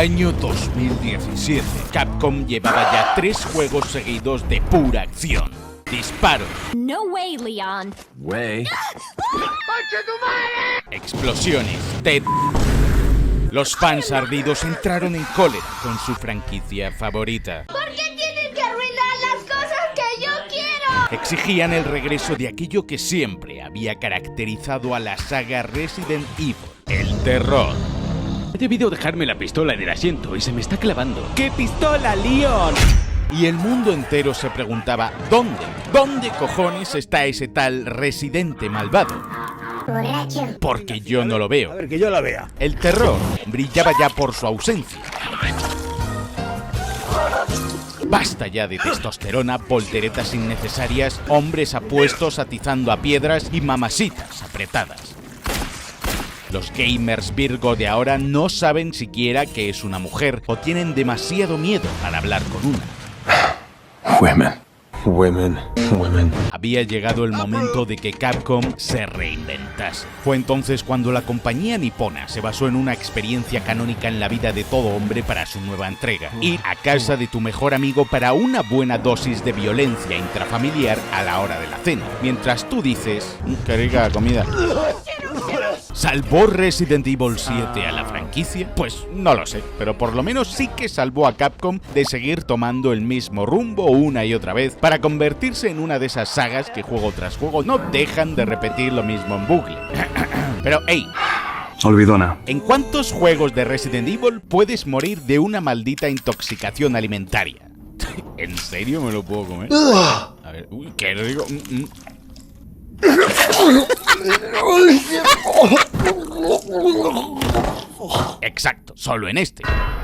Año 2017. Capcom llevaba ya 3 juegos seguidos de pura acción. Disparos. No way, Leon. Way. Explosiones. Los fans ardidos entraron en cólera con su franquicia favorita. ¿Por qué tienen que arruinar las cosas que yo quiero? Exigían el regreso de aquello que siempre había caracterizado a la saga Resident Evil: el terror. He debido dejarme la pistola en el asiento y se me está clavando. ¡Qué pistola, Leon! Y el mundo entero se preguntaba, ¿dónde cojones está ese tal residente malvado? Porque yo no lo veo. A ver, que yo la vea. El terror brillaba ya por su ausencia. Basta ya de testosterona, volteretas innecesarias, hombres apuestos atizando a piedras y mamacitas apretadas. Los gamers Virgo de ahora no saben siquiera que es una mujer o tienen demasiado miedo al hablar con una. Women. Había llegado el momento de que Capcom se reinventase. Fue entonces cuando la compañía nipona se basó en una experiencia canónica en la vida de todo hombre para su nueva entrega: ir a casa de tu mejor amigo para una buena dosis de violencia intrafamiliar a la hora de la cena, mientras tú dices, ¡qué rica comida! ¿Salvó Resident Evil 7 a la franquicia? Pues no lo sé, pero por lo menos sí que salvó a Capcom de seguir tomando el mismo rumbo una y otra vez para convertirse en una de esas sagas que juego tras juego no dejan de repetir lo mismo en bucle. Pero hey, Olvidona. ¿en cuántos juegos de Resident Evil puedes morir de una maldita intoxicación alimentaria? ¿En serio me lo puedo comer? A ver, uy, qué rico. Exacto, solo en este.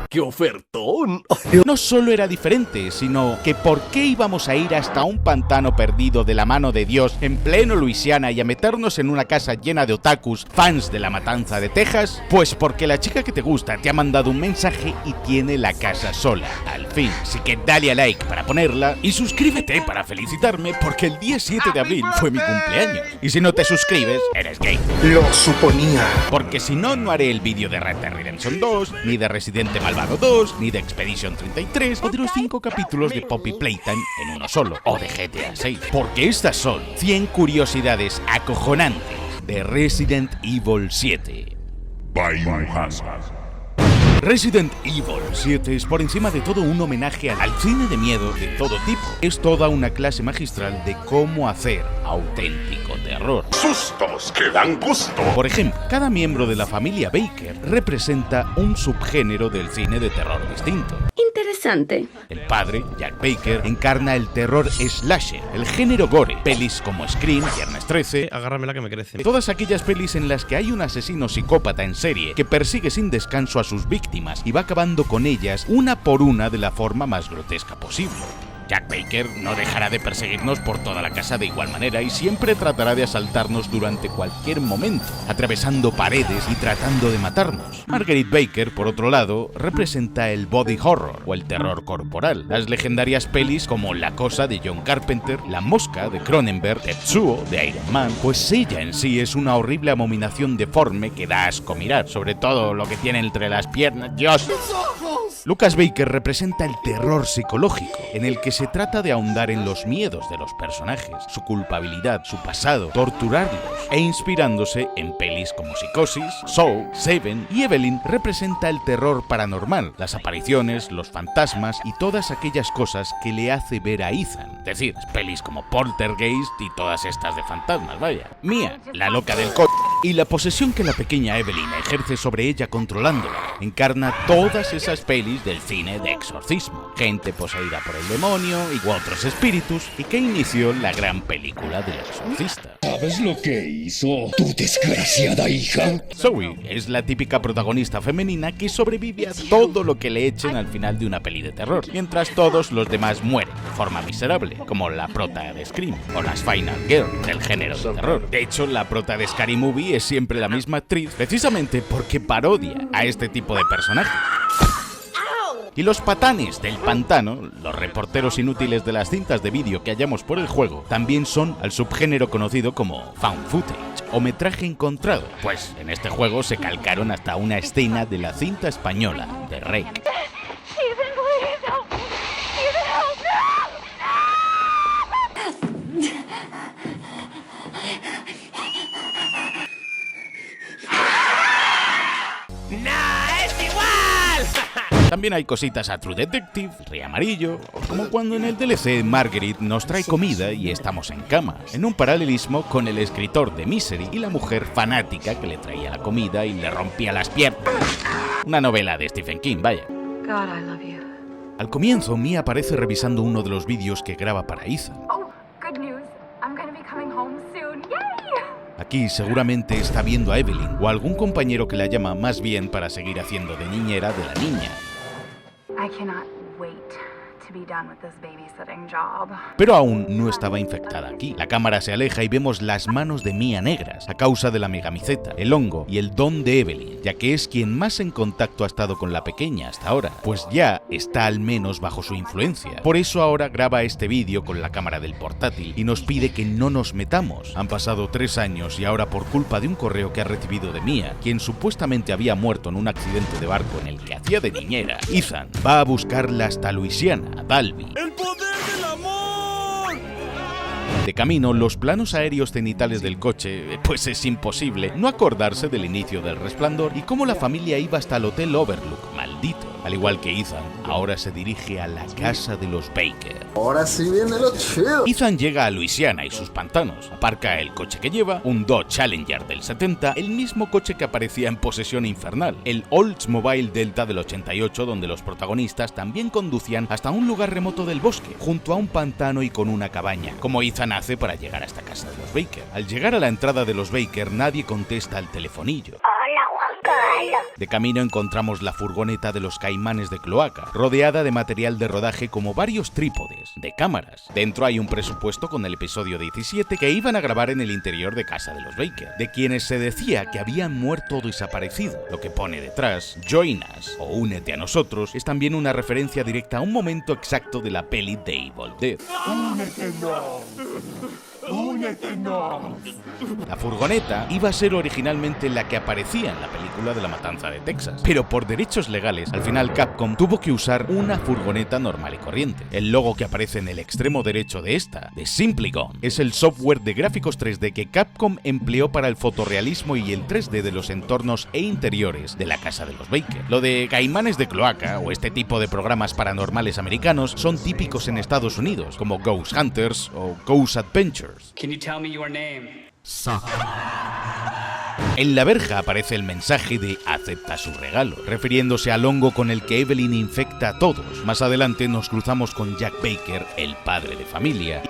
¡Qué ofertón! No solo era diferente, sino que ¿por qué íbamos a ir hasta un pantano perdido de la mano de Dios en pleno Luisiana y a meternos en una casa llena de otakus, fans de La Matanza de Texas? Pues porque la chica que te gusta te ha mandado un mensaje y tiene la casa sola, al fin. Así que dale a like para ponerla y suscríbete para felicitarme, porque el día 7 de abril fue mi cumpleaños. Y si no te suscribes, eres gay. Lo suponía. Porque si no, no haré el vídeo de Red Dead Redemption 2, ni de Residente Malvado 2, ni de Expedition 33, o de los 5 capítulos de Poppy Playtime en uno solo, o de GTA 6. Porque estas son 100 curiosidades acojonantes de Resident Evil 7. Resident Evil 7 es por encima de todo un homenaje al cine de miedo de todo tipo. Es toda una clase magistral de cómo hacer auténtico terror. Sustos que dan gusto. Por ejemplo, cada miembro de la familia Baker representa un subgénero del cine de terror distinto. Interesante. El padre, Jack Baker, encarna el terror slasher, el género gore, pelis como Scream, Viernes 13, Agárramela que me crece. todas aquellas pelis en las que hay un asesino psicópata en serie que persigue sin descanso a sus víctimas y va acabando con ellas una por una de la forma más grotesca posible. Jack Baker no dejará de perseguirnos por toda la casa de igual manera y siempre tratará de asaltarnos durante cualquier momento, atravesando paredes y tratando de matarnos. Marguerite Baker, por otro lado, representa el body horror o el terror corporal. Las legendarias pelis como La Cosa de John Carpenter, La Mosca de Cronenberg, Tetsuo de Iron Man, pues ella en sí es una horrible abominación deforme que da asco mirar, sobre todo lo que tiene entre las piernas. ¡Dios! Lucas Baker representa el terror psicológico, en el que se trata de ahondar en los miedos de los personajes, su culpabilidad, su pasado, torturarlos, e inspirándose en pelis como Psicosis, Saw, Seven y Evelyn representa el terror paranormal, las apariciones, los fantasmas y todas aquellas cosas que le hace ver a Ethan, es decir, pelis como Poltergeist y todas estas de fantasmas, vaya. Mia, la loca del y la posesión que la pequeña Evelyn ejerce sobre ella controlándola, encarna todas esas pelis del cine de exorcismo, gente poseída por el demonio y otros espíritus, y que inició la gran película del exorcista. ¿Sabes lo que hizo tu desgraciada hija? Zoe es la típica protagonista femenina que sobrevive a todo lo que le echen al final de una peli de terror, mientras todos los demás mueren de forma miserable, como la prota de Scream o las Final Girl del género de terror. De hecho, la prota de Scary Movie es siempre la misma actriz, precisamente porque parodia a este tipo de personajes. Y los patanes del pantano, los reporteros inútiles de las cintas de vídeo que hallamos por el juego, también son al subgénero conocido como found footage, o metraje encontrado, pues en este juego se calcaron hasta una escena de la cinta española de Rec. También hay cositas a True Detective, Rey Amarillo, o como cuando en el DLC Marguerite nos trae comida y estamos en cama, en un paralelismo con el escritor de Misery y la mujer fanática que le traía la comida y le rompía las piernas. Una novela de Stephen King, vaya. God, I love you. Al comienzo, Mia aparece revisando uno de los vídeos que graba para Ethan. Oh, good news. I'm gonna be coming home soon. Yay! Aquí seguramente está viendo a Evelyn o a algún compañero que la llama más bien para seguir haciendo de niñera de la niña. I cannot wait to be done with this babysitting job. Pero aún no estaba infectada aquí. La cámara se aleja y vemos las manos de Mia negras a causa de la megamiceta, el hongo y el don de Evelyn, ya que es quien más en contacto ha estado con la pequeña hasta ahora, pues ya está al menos bajo su influencia. Por eso ahora graba este vídeo con la cámara del portátil y nos pide que no nos metamos. Han pasado 3 años y ahora por culpa de un correo que ha recibido de Mia, quien supuestamente había muerto en un accidente de barco en el que hacía de niñera, Ethan va a buscarla hasta Luisiana, a Dalby. ¡El poder del amor! De camino, los planos aéreos cenitales del coche, pues es imposible no acordarse del inicio del Resplandor y cómo la familia iba hasta el Hotel Overlook, maldito. Al igual que Ethan, ahora se dirige a la casa de los Baker. Ahora sí viene lo chido. Ethan llega a Luisiana y sus pantanos, aparca el coche que lleva, un Dodge Challenger del 70, el mismo coche que aparecía en Posesión Infernal, el Oldsmobile Delta del 88, donde los protagonistas también conducían hasta un lugar remoto del bosque, junto a un pantano y con una cabaña, como Ethan hace para llegar a esta casa de los Baker. Al llegar a la entrada de los Baker, nadie contesta al telefonillo. De camino encontramos la furgoneta de los Caimanes de Cloaca, rodeada de material de rodaje como varios trípodes, de cámaras. Dentro hay un presupuesto con el episodio 17 que iban a grabar en el interior de casa de los Baker, de quienes se decía que habían muerto o desaparecido. Lo que pone detrás, Join Us o Únete a nosotros, es también una referencia directa a un momento exacto de la peli de Evil Dead. La furgoneta iba a ser originalmente la que aparecía en la película de La Matanza de Texas, pero por derechos legales, al final Capcom tuvo que usar una furgoneta normal y corriente. El logo que aparece en el extremo derecho de esta, de Simply Gone, es el software de gráficos 3D que Capcom empleó para el fotorrealismo y el 3D de los entornos e interiores de la casa de los Baker. Lo de Caimanes de Cloaca o este tipo de programas paranormales americanos son típicos en Estados Unidos, como Ghost Hunters o Ghost Adventures. Can you tell me your name? En la verja aparece el mensaje de acepta su regalo, refiriéndose al hongo con el que Evelyn infecta a todos. Más adelante nos cruzamos con Jack Baker, el padre de familia,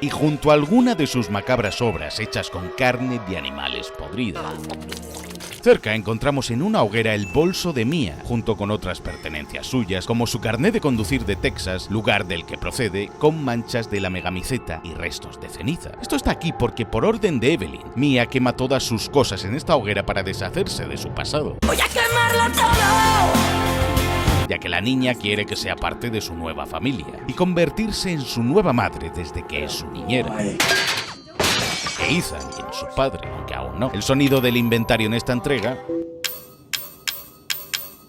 y junto a alguna de sus macabras obras hechas con carne de animales podridos. Cerca encontramos en una hoguera el bolso de Mia, junto con otras pertenencias suyas, como su carné de conducir de Texas, lugar del que procede, con manchas de la megamiceta y restos de ceniza. Esto está aquí porque por orden de Evelyn, Mia quema todas sus cosas en esta hoguera para deshacerse de su pasado. ¡Voy a quemarlo todo! Ya que la niña quiere que sea parte de su nueva familia y convertirse en su nueva madre desde que es su niñera. Ethan y en su padre, aunque aún no. El sonido del inventario en esta entrega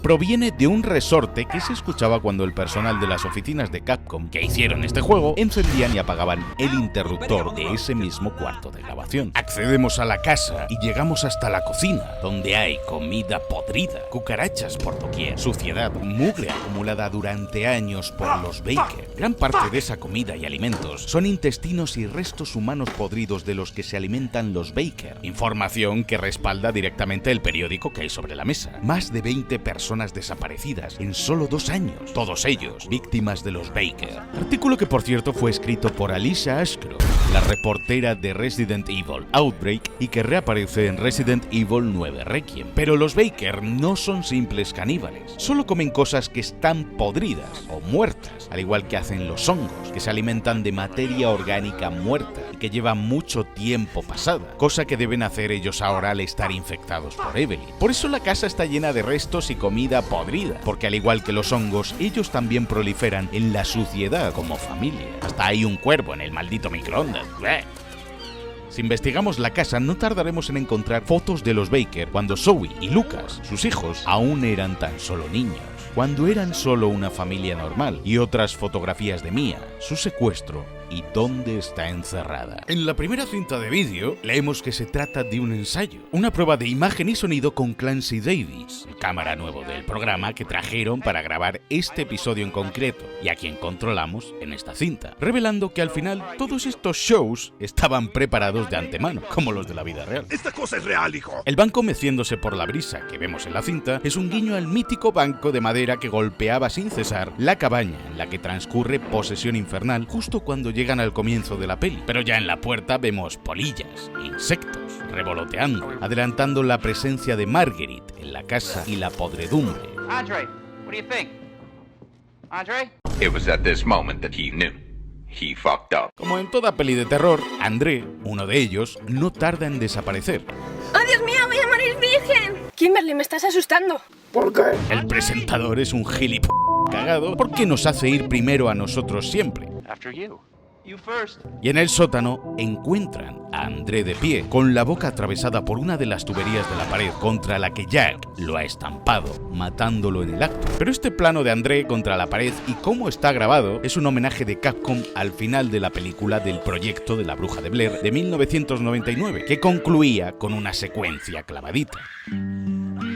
proviene de un resorte que se escuchaba cuando el personal de las oficinas de Capcom que hicieron este juego encendían y apagaban el interruptor de ese mismo cuarto de grabación. Accedemos a la casa y llegamos hasta la cocina, donde hay comida podrida, cucarachas por doquier, suciedad, mugre acumulada durante años por los Baker. Gran parte de esa comida y alimentos son intestinos y restos humanos podridos de los que se alimentan los Baker. Información que respalda directamente el periódico que hay sobre la mesa. Más de 20 personas desaparecidas en solo 2 años, todos ellos víctimas de los Baker. Artículo que por cierto fue escrito por Alicia Ashcroft, la reportera de Resident Evil Outbreak y que reaparece en Resident Evil 9 Requiem. Pero los Baker no son simples caníbales, solo comen cosas que están podridas o muertas, al igual que hacen los hongos, que se alimentan de materia orgánica muerta y que lleva mucho tiempo pasada, cosa que deben hacer ellos ahora al estar infectados por Evelyn. Por eso la casa está llena de restos y comida podrida, porque al igual que los hongos, ellos también proliferan en la suciedad como familia. Hasta hay un cuervo en el maldito microondas. Si investigamos la casa, no tardaremos en encontrar fotos de los Baker cuando Zoe y Lucas, sus hijos, aún eran tan solo niños, cuando eran solo una familia normal, y otras fotografías de Mia, su secuestro y dónde está encerrada. En la primera cinta de vídeo leemos que se trata de un ensayo, una prueba de imagen y sonido con Clancy Davis, el cámara nuevo del programa que trajeron para grabar este episodio en concreto y a quien controlamos en esta cinta, revelando que al final todos estos shows estaban preparados de antemano, como los de la vida real. Esta cosa es real, hijo. El banco meciéndose por la brisa que vemos en la cinta es un guiño al mítico banco de madera que golpeaba sin cesar la cabaña en la que transcurre Posesión Infernal justo cuando llegan al comienzo de la peli. Pero ya en la puerta vemos polillas e insectos revoloteando, adelantando la presencia de Marguerite en la casa y la podredumbre. Andre, what do you think? Andre? It was at this moment that he knew. He fucked up. Como en toda peli de terror, André, uno de ellos, no tarda en desaparecer. ¡Oh, Dios mío, voy a morir virgen! Kimberly, me estás asustando. ¿Por qué? El presentador es un gilipollas cagado porque nos hace ir primero a nosotros siempre. After you. You first. Y en el sótano encuentran a André de pie, con la boca atravesada por una de las tuberías de la pared contra la que Jack lo ha estampado, matándolo en el acto. Pero este plano de André contra la pared y cómo está grabado es un homenaje de Capcom al final de la película del proyecto de la Bruja de Blair de 1999, que concluía con una secuencia clavadita.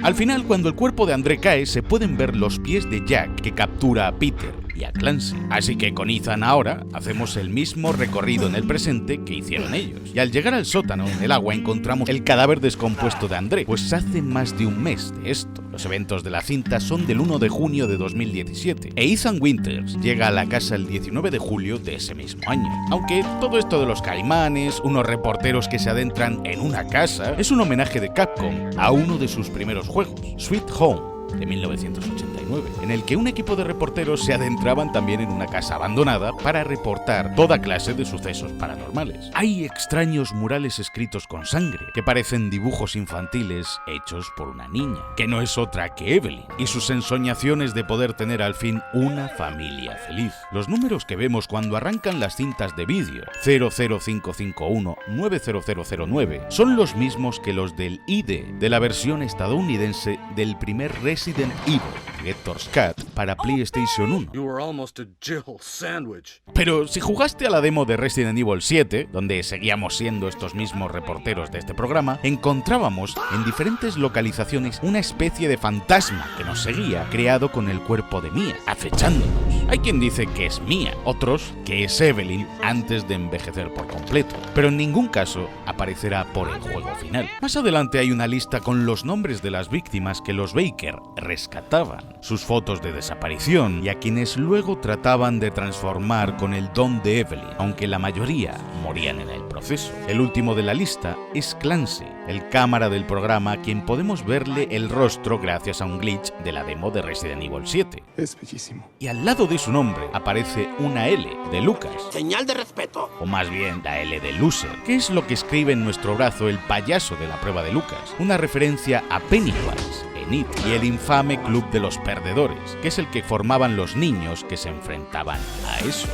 Al final, cuando el cuerpo de André cae, se pueden ver los pies de Jack que captura a Peter y a Clancy. Así que con Ethan ahora hacemos el mismo recorrido en el presente que hicieron ellos. Y al llegar al sótano, en el agua, encontramos el cadáver descompuesto de André, pues hace más de un mes de esto. Los eventos de la cinta son del 1 de junio de 2017, e Ethan Winters llega a la casa el 19 de julio de ese mismo año. Aunque todo esto de los caimanes, unos reporteros que se adentran en una casa, es un homenaje de Capcom a uno de sus primeros juegos, Sweet Home, de 1989, en el que un equipo de reporteros se adentraban también en una casa abandonada para reportar toda clase de sucesos paranormales. Hay extraños murales escritos con sangre, que parecen dibujos infantiles hechos por una niña, que no es otra que Evelyn, y sus ensoñaciones de poder tener al fin una familia feliz. Los números que vemos cuando arrancan las cintas de vídeo, 00551 90009, son los mismos que los del ID de la versión estadounidense del primer Resident Evil, Director's Cut, para PlayStation 1. You were almost a Jill sandwich. Pero si jugaste a la demo de Resident Evil 7, donde seguíamos siendo estos mismos reporteros de este programa, encontrábamos en diferentes localizaciones una especie de fantasma que nos seguía, creado con el cuerpo de Mia, acechándonos. Hay quien dice que es Mia, otros que es Evelyn antes de envejecer por completo, pero en ningún caso aparecerá por el juego final. Más adelante hay una lista con los nombres de las víctimas que los Baker rescataban, sus fotos de desaparición y a quienes luego trataban de transformar con el don de Evelyn, aunque la mayoría morían en el proceso. El último de la lista es Clancy, el cámara del programa a quien podemos verle el rostro gracias a un glitch de la demo de Resident Evil 7. Es bellísimo. Y al lado de su nombre aparece una L de Lucas. Señal de respeto. O más bien la L de Loser, que es lo que escribe en nuestro brazo el payaso de la prueba de Lucas, una referencia a Pennywise en It y el infame Club de los Perdedores, que es el que formaban los niños que se enfrentaban a eso.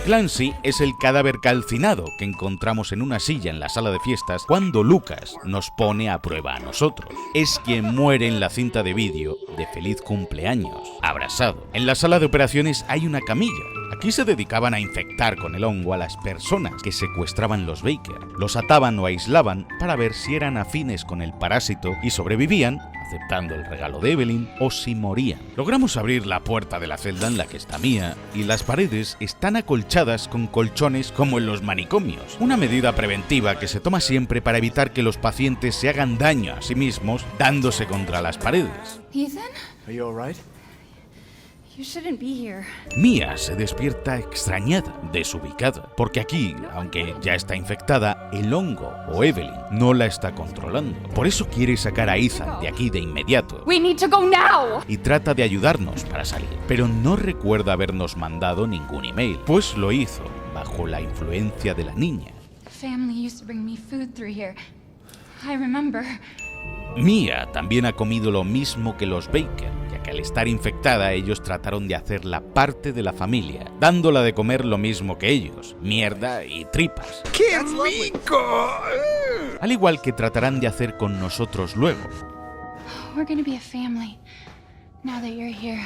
Clancy es el cadáver calcinado que encontramos en una silla en la sala de fiestas cuando Lucas nos pone a prueba a nosotros. Es quien muere en la cinta de vídeo de Feliz Cumpleaños, abrazado. En la sala de operaciones hay una camilla. Aquí se dedicaban a infectar con el hongo a las personas que secuestraban los Baker. Los ataban o aislaban para ver si eran afines con el parásito y sobrevivían, aceptando el regalo de Evelyn, o si morían. Logramos abrir la puerta de la celda en la que está Mia y las paredes están acolchadas con colchones como en los manicomios. Una medida preventiva que se toma siempre para evitar que los pacientes se hagan daño a sí mismos dándose contra las paredes. Ethan? Are you all right? You shouldn't be here. Mia se despierta extrañada, desubicada, porque aquí, aunque ya está infectada, el hongo o Evelyn no la está controlando. Por eso quiere sacar a Ethan de aquí de inmediato. We need to go now! Y trata de ayudarnos para salir, pero no recuerda habernos mandado ningún email, pues lo hizo bajo la influencia de la niña. Family used to bring me food through here. I remember. Mia también ha comido lo mismo que los Baker, ya que que al estar infectada ellos trataron de hacerla parte de la familia, dándola de comer lo mismo que ellos, mierda y tripas. ¡Qué rico! Al igual que tratarán de hacer con nosotros luego. We're gonna be a family now that you're here.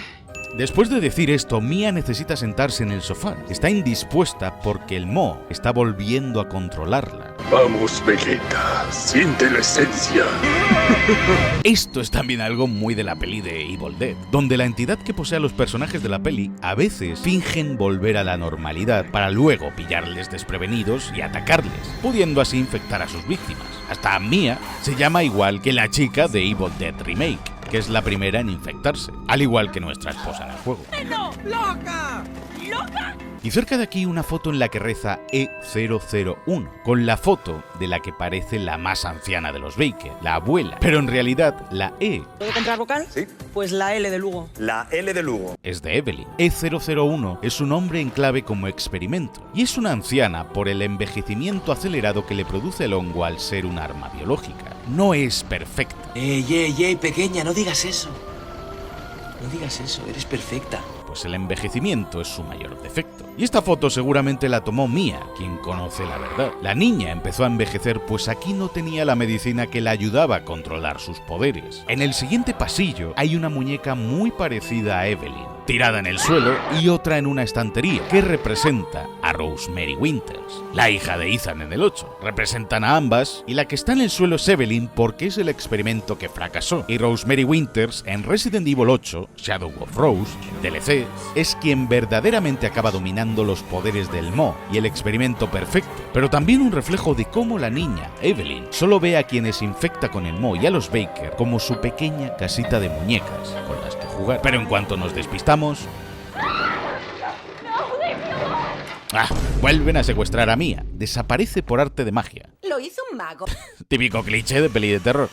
Después de decir esto, Mia necesita sentarse en el sofá. Está indispuesta porque el Mo está volviendo a controlarla. Vamos, Vegeta, siente la esencia. Esto es también algo muy de la peli de Evil Dead, donde la entidad que posee a los personajes de la peli a veces fingen volver a la normalidad para luego pillarles desprevenidos y atacarles, pudiendo así infectar a sus víctimas. Hasta Mia se llama igual que la chica de Evil Dead Remake, que es la primera en infectarse, al igual que nuestra esposa en el juego. ¡No! ¡Loca! ¿Loca? Y cerca de aquí una foto en la que reza E001, con la foto de la que parece la más anciana de los Baker, la abuela, pero en realidad la E... ¿Puedo comprar vocal? Sí. Pues la L de Lugo. La L de Lugo. es de Evelyn. E001 es un nombre en clave como experimento, y es una anciana por el envejecimiento acelerado que le produce el hongo al ser un arma biológica. No es perfecta. Ey, pequeña, no digas eso. No digas eso, eres perfecta. Pues el envejecimiento es su mayor defecto. Y esta foto seguramente la tomó Mia, quien conoce la verdad. La niña empezó a envejecer pues aquí no tenía la medicina que la ayudaba a controlar sus poderes. En el siguiente pasillo hay una muñeca muy parecida a Evelyn, tirada en el suelo, y otra en una estantería, que representa a Rosemary Winters, la hija de Ethan en el 8. Representan a ambas, y la que está en el suelo es Evelyn porque es el experimento que fracasó, y Rosemary Winters en Resident Evil 8, Shadow of Rose, DLC, es quien verdaderamente acaba dominando los poderes del Mo y el experimento perfecto, pero también un reflejo de cómo la niña, Evelyn, solo ve a quienes infecta con el Mo y a los Baker como su pequeña casita de muñecas con las que jugar. Pero en cuanto nos despistamos... vuelven a secuestrar a Mia. Desaparece por arte de magia. Lo hizo un mago. Típico cliché de peli de terror.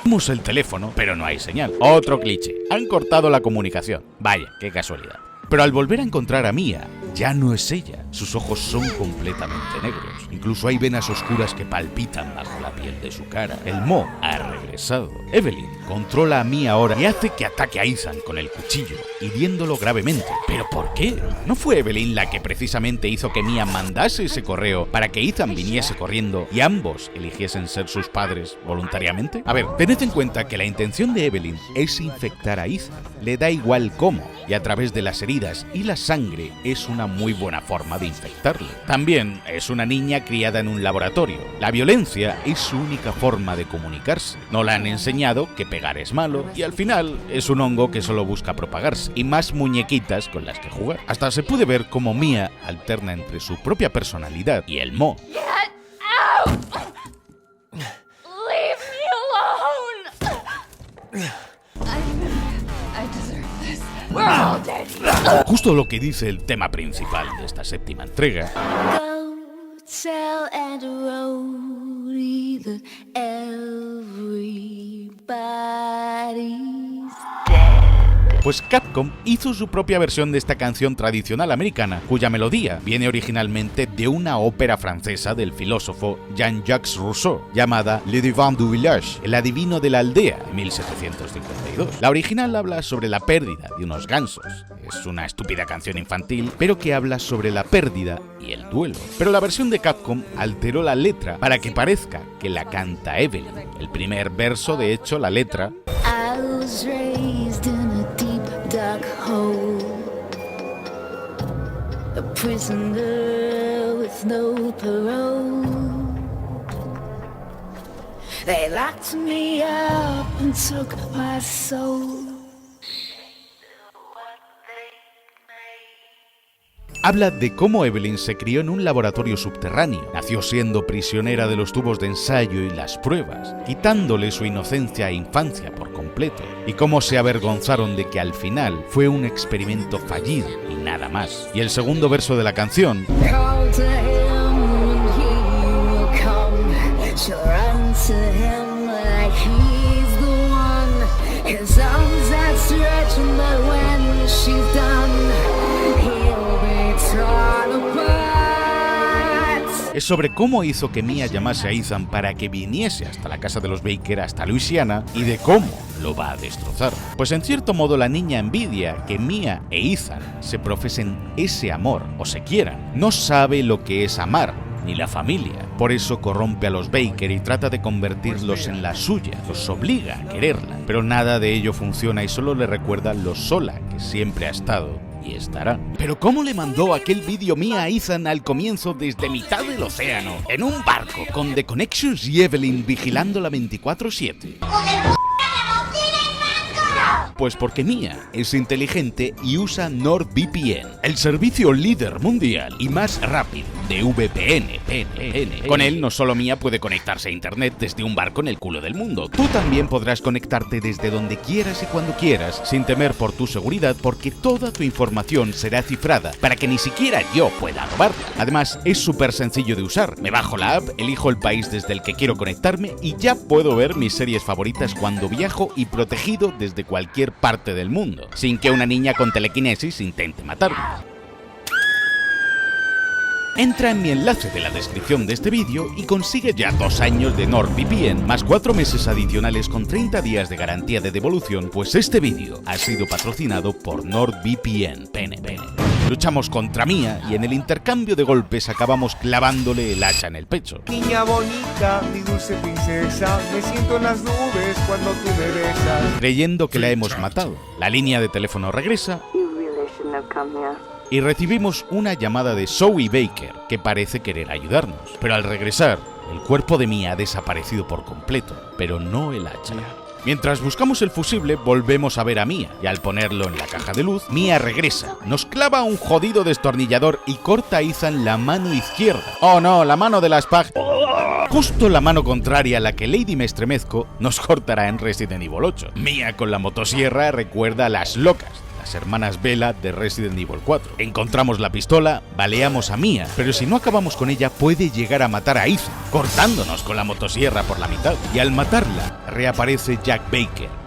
Vemos el teléfono, pero no hay señal. Otro cliché. Han cortado la comunicación. Vaya, qué casualidad. Pero al volver a encontrar a Mia, ya no es ella. Sus ojos son completamente negros. Incluso hay venas oscuras que palpitan bajo la piel de su cara. El Mo ha regresado. Evelyn controla a Mia ahora y hace que ataque a Ethan con el cuchillo, hiriéndolo gravemente. ¿Pero por qué? ¿No fue Evelyn la que precisamente hizo que Mia mandase ese correo para que Ethan viniese corriendo y ambos eligiesen ser sus padres voluntariamente? A ver, tened en cuenta que la intención de Evelyn es infectar a Ethan. Le da igual cómo, y a través de las heridas y la sangre es una muy buena forma de infectarle. También es una niña criada en un laboratorio. La violencia es su única forma de comunicarse. No le han enseñado que pegar es malo y al final es un hongo que solo busca propagarse y más muñequitas con las que jugar. Hasta se puede ver cómo Mia alterna entre su propia personalidad y el Mo. Leave me alone. I deserve this. We're all dead. Justo lo que dice el tema principal de esta séptima entrega. Go tell Aunt Rhody that everybody's dead. Pues Capcom hizo su propia versión de esta canción tradicional americana, cuya melodía viene originalmente de una ópera francesa del filósofo Jean-Jacques Rousseau, llamada Le Devin du Village, el adivino de la aldea, en 1752. La original habla sobre la pérdida de unos gansos. Es una estúpida canción infantil, pero que habla sobre la pérdida y el duelo. Pero la versión de Capcom alteró la letra para que parezca que la canta Evelyn. El primer verso, de hecho, la letra... I was raised in a deep dark hole, a prisoner with no parole. They locked me up and took my soul. Habla de cómo Evelyn se crió en un laboratorio subterráneo, nació siendo prisionera de los tubos de ensayo y las pruebas, quitándole su inocencia e infancia por completo, y cómo se avergonzaron de que al final fue un experimento fallido y nada más. Y el segundo verso de la canción... es sobre cómo hizo que Mia llamase a Ethan para que viniese hasta la casa de los Baker, hasta Luisiana, y de cómo lo va a destrozar. Pues en cierto modo la niña envidia que Mia e Ethan se profesen ese amor o se quieran. No sabe lo que es amar, ni la familia. Por eso corrompe a los Baker y trata de convertirlos en la suya, los obliga a quererla. Pero nada de ello funciona y solo le recuerda lo sola que siempre ha estado y estará. Pero ¿cómo le mandó aquel vídeo Mia a Ethan al comienzo desde mitad del océano, en un barco, con The Connections y Evelyn vigilándola 24/7? Pues porque Mia es inteligente y usa NordVPN, el servicio líder mundial y más rápido de VPN. Con él no solo Mia puede conectarse a internet desde un barco en el culo del mundo, tú también podrás conectarte desde donde quieras y cuando quieras, sin temer por tu seguridad, porque toda tu información será cifrada para que ni siquiera yo pueda robarla. Además, es súper sencillo de usar. Me bajo la app, elijo el país desde el que quiero conectarme y ya puedo ver mis series favoritas cuando viajo y protegido desde cualquier parte del mundo, sin que una niña con telequinesis intente matarme. Entra en mi enlace de la descripción de este vídeo y consigue ya 2 años de NordVPN, más 4 meses adicionales con 30 días de garantía de devolución, pues este vídeo ha sido patrocinado por NordVPN. Luchamos contra Mia y en el intercambio de golpes acabamos clavándole el hacha en el pecho. Niña bonita, mi dulce princesa, me siento en las nubes cuando tú me besas. Creyendo que la hemos matado, la línea de teléfono regresa y recibimos una llamada de Zoe Baker, que parece querer ayudarnos. Pero al regresar, el cuerpo de Mia ha desaparecido por completo, pero no el hacha. Mientras buscamos el fusible, volvemos a ver a Mia, y al ponerlo en la caja de luz, Mia regresa, nos clava un jodido destornillador y corta a Ethan la mano izquierda. ¡Oh no, la mano de la Spag! Justo la mano contraria a la que Lady Me Estremezco nos cortará en Resident Evil 8. Mia con la motosierra recuerda a las locas, las hermanas Bella de Resident Evil 4. Encontramos la pistola, baleamos a Mia, pero si no acabamos con ella puede llegar a matar a Ethan, cortándonos con la motosierra por la mitad. Y al matarla, reaparece Jack Baker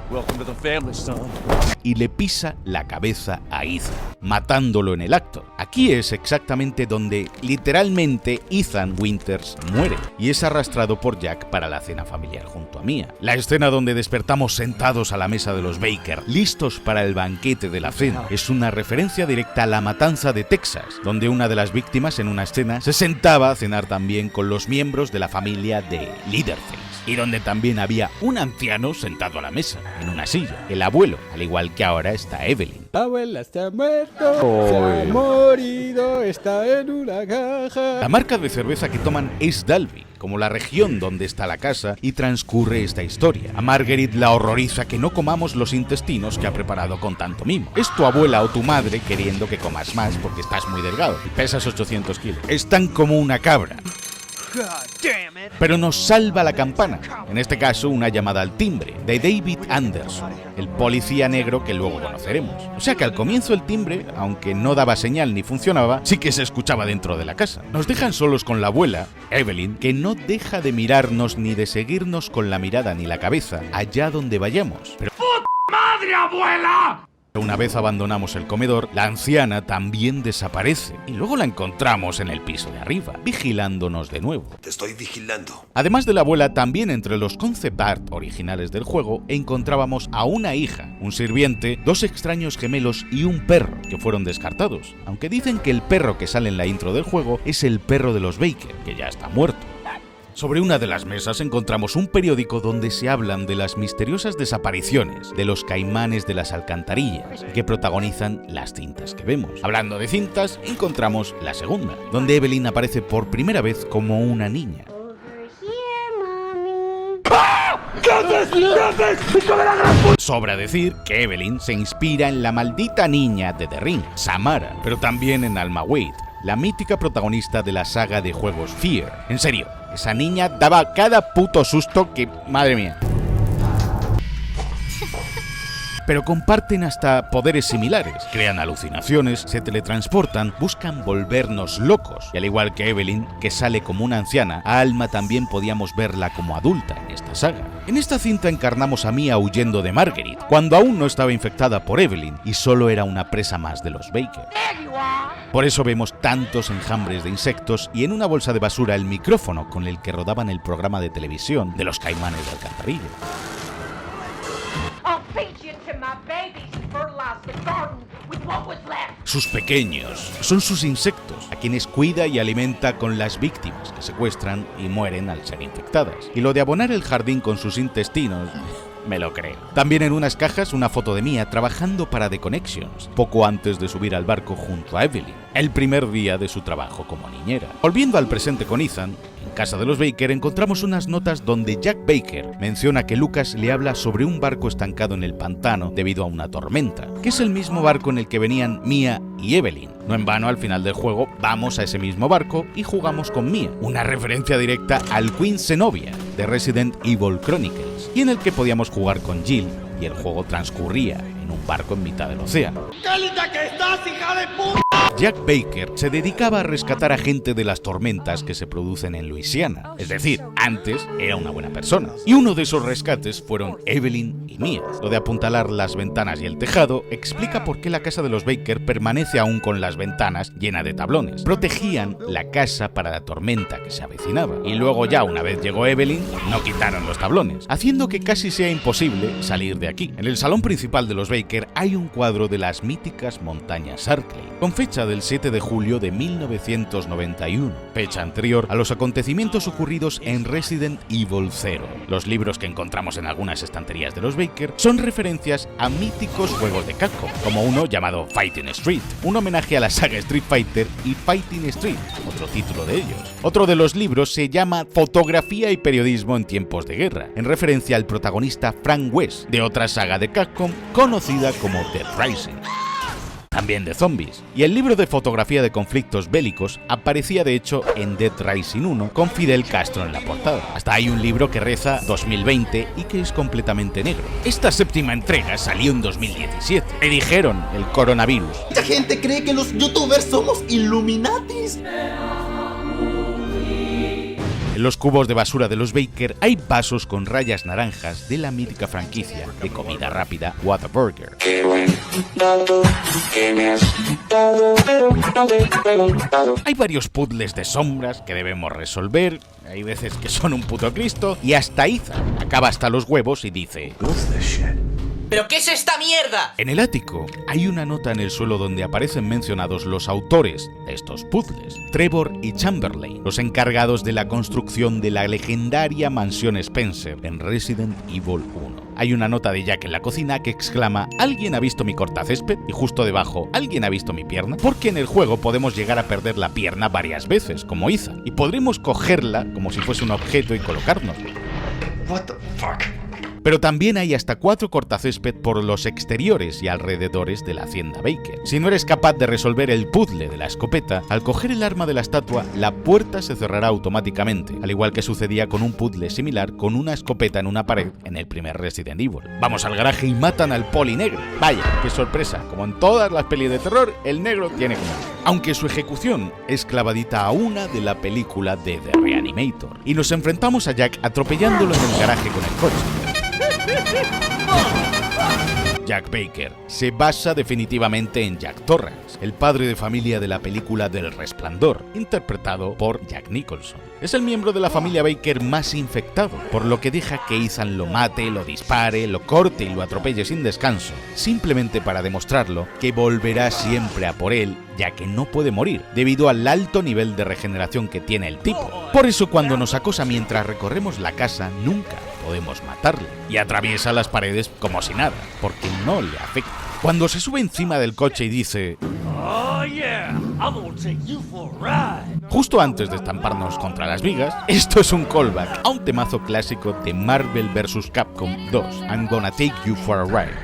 y le pisa la cabeza a Ethan, matándolo en el acto. Aquí es exactamente donde, literalmente, Ethan Winters muere y es arrastrado por Jack para la cena familiar junto a Mia. La escena donde despertamos sentados a la mesa de los Baker, listos para el banquete de la cena, es una referencia directa a la matanza de Texas, donde una de las víctimas en una escena se sentaba a cenar también con los miembros de la familia de Leatherface, y donde también había un anciano sentado a la mesa, en una silla, el abuelo, al igual que ahora está Evelyn. La abuela está muerto, se ha morido, está en una caja. La marca de cerveza que toman es Dalby, como la región donde está la casa y transcurre esta historia. A Marguerite la horroriza que no comamos los intestinos que ha preparado con tanto mimo. Es tu abuela o tu madre queriendo que comas más porque estás muy delgado y pesas 800 kilos. Están como una cabra. Pero nos salva la campana, en este caso una llamada al timbre, de David Anderson, el policía negro que luego conoceremos. O sea que al comienzo el timbre, aunque no daba señal ni funcionaba, sí que se escuchaba dentro de la casa. Nos dejan solos con la abuela, Evelyn, que no deja de mirarnos ni de seguirnos con la mirada ni la cabeza allá donde vayamos. Pero ¡puta madre, abuela! Una vez abandonamos el comedor, la anciana también desaparece y luego la encontramos en el piso de arriba, vigilándonos de nuevo. Te estoy vigilando. Además de la abuela, también entre los concept art originales del juego encontrábamos a una hija, un sirviente, 2 extraños gemelos y un perro que fueron descartados, aunque dicen que el perro que sale en la intro del juego es el perro de los Baker, que ya está muerto. Sobre una de las mesas encontramos un periódico donde se hablan de las misteriosas desapariciones de los caimanes de las alcantarillas que protagonizan las cintas que vemos. Hablando de cintas, encontramos la segunda, donde Evelyn aparece por primera vez como una niña. ¿Qué haces? ¿Qué haces? ¡Hijo de la gran puta! Sobra decir que Evelyn se inspira en la maldita niña de The Ring, Samara, pero también en Alma Wade, la mítica protagonista de la saga de juegos Fear. En serio, esa niña daba cada puto susto que... madre mía. Pero comparten hasta poderes similares, crean alucinaciones, se teletransportan, buscan volvernos locos. Y al igual que Evelyn, que sale como una anciana, a Alma también podíamos verla como adulta en esta saga. En esta cinta encarnamos a Mia huyendo de Marguerite, cuando aún no estaba infectada por Evelyn y solo era una presa más de los Baker. Por eso vemos tantos enjambres de insectos y en una bolsa de basura el micrófono con el que rodaban el programa de televisión de los Caimanes de Alcantarilla. Sus pequeños son sus insectos, a quienes cuida y alimenta con las víctimas que secuestran y mueren al ser infectadas. Y lo de abonar el jardín con sus intestinos, me lo creo. También en unas cajas una foto de Mia trabajando para The Connections, poco antes de subir al barco junto a Evelyn, el primer día de su trabajo como niñera. Volviendo al presente con Ethan, en casa de los Baker encontramos unas notas donde Jack Baker menciona que Lucas le habla sobre un barco estancado en el pantano debido a una tormenta, que es el mismo barco en el que venían Mia y Evelyn. No en vano, al final del juego vamos a ese mismo barco y jugamos con Mia, una referencia directa al Queen Zenobia de Resident Evil Chronicles, y en el que podíamos jugar con Jill y el juego transcurría en un barco en mitad del océano. ¡Qué linda que estás, hija de puta! Jack Baker se dedicaba a rescatar a gente de las tormentas que se producen en Luisiana, es decir, antes era una buena persona. Y uno de esos rescates fueron Evelyn y Mia. Lo de apuntalar las ventanas y el tejado explica por qué la casa de los Baker permanece aún con las ventanas llenas de tablones. Protegían la casa para la tormenta que se avecinaba. Y luego ya una vez llegó Evelyn, no quitaron los tablones, haciendo que casi sea imposible salir de aquí. En el salón principal de los Baker hay un cuadro de las míticas montañas Arklay, con fecha del 7 de julio de 1991, fecha anterior a los acontecimientos ocurridos en Resident Evil 0. Los libros que encontramos en algunas estanterías de los Baker son referencias a míticos juegos de Capcom, como uno llamado Fighting Street, un homenaje a la saga Street Fighter, y Fighting Street, otro título de ellos. Otro de los libros se llama Fotografía y periodismo en tiempos de guerra, en referencia al protagonista Frank West, de otra saga de Capcom conocida como Dead Rising, también de zombies. Y el libro de fotografía de conflictos bélicos aparecía de hecho en Dead Rising 1 con Fidel Castro en la portada. Hasta hay un libro que reza 2020 y que es completamente negro. Esta séptima entrega salió en 2017. Me dijeron el coronavirus. Mucha gente cree que los youtubers somos Illuminatis. En los cubos de basura de los Baker hay vasos con rayas naranjas de la mítica franquicia de comida rápida Whataburger. Hay varios puzzles de sombras que debemos resolver, hay veces que son un puto Cristo, y hasta Ethan acaba hasta los huevos y dice: ¿Pero qué es esta mierda? En el ático hay una nota en el suelo donde aparecen mencionados los autores de estos puzzles, Trevor y Chamberlain, los encargados de la construcción de la legendaria mansión Spencer en Resident Evil 1. Hay una nota de Jack en la cocina que exclama: ¿alguien ha visto mi cortacésped? Y justo debajo: ¿alguien ha visto mi pierna? Porque en el juego podemos llegar a perder la pierna varias veces, como Ethan, y podremos cogerla como si fuese un objeto y colocárnoslo. What the fuck? Pero también hay hasta 4 cortacésped por los exteriores y alrededores de la hacienda Baker. Si no eres capaz de resolver el puzzle de la escopeta, al coger el arma de la estatua, la puerta se cerrará automáticamente, al igual que sucedía con un puzzle similar con una escopeta en una pared en el primer Resident Evil. Vamos al garaje y matan al poli negro. Vaya, qué sorpresa, como en todas las pelis de terror, el negro tiene como. Aunque su ejecución es clavadita a una de la película de The Reanimator. Y nos enfrentamos a Jack atropellándolo en el garaje con el coche. Jack Baker se basa definitivamente en Jack Torrance, el padre de familia de la película del Resplandor, interpretado por Jack Nicholson. Es el miembro de la familia Baker más infectado, por lo que deja que Ethan lo mate, lo dispare, lo corte y lo atropelle sin descanso, simplemente para demostrarlo que volverá siempre a por él, ya que no puede morir, debido al alto nivel de regeneración que tiene el tipo. Por eso cuando nos acosa mientras recorremos la casa, nunca podemos matarle, y atraviesa las paredes como si nada, porque no le afecta. Cuando se sube encima del coche y dice: Oh yeah, I'm gonna take you for a ride. Justo antes de estamparnos contra las vigas, esto es un callback a un temazo clásico de Marvel vs. Capcom 2, I'm Gonna Take You for a Ride.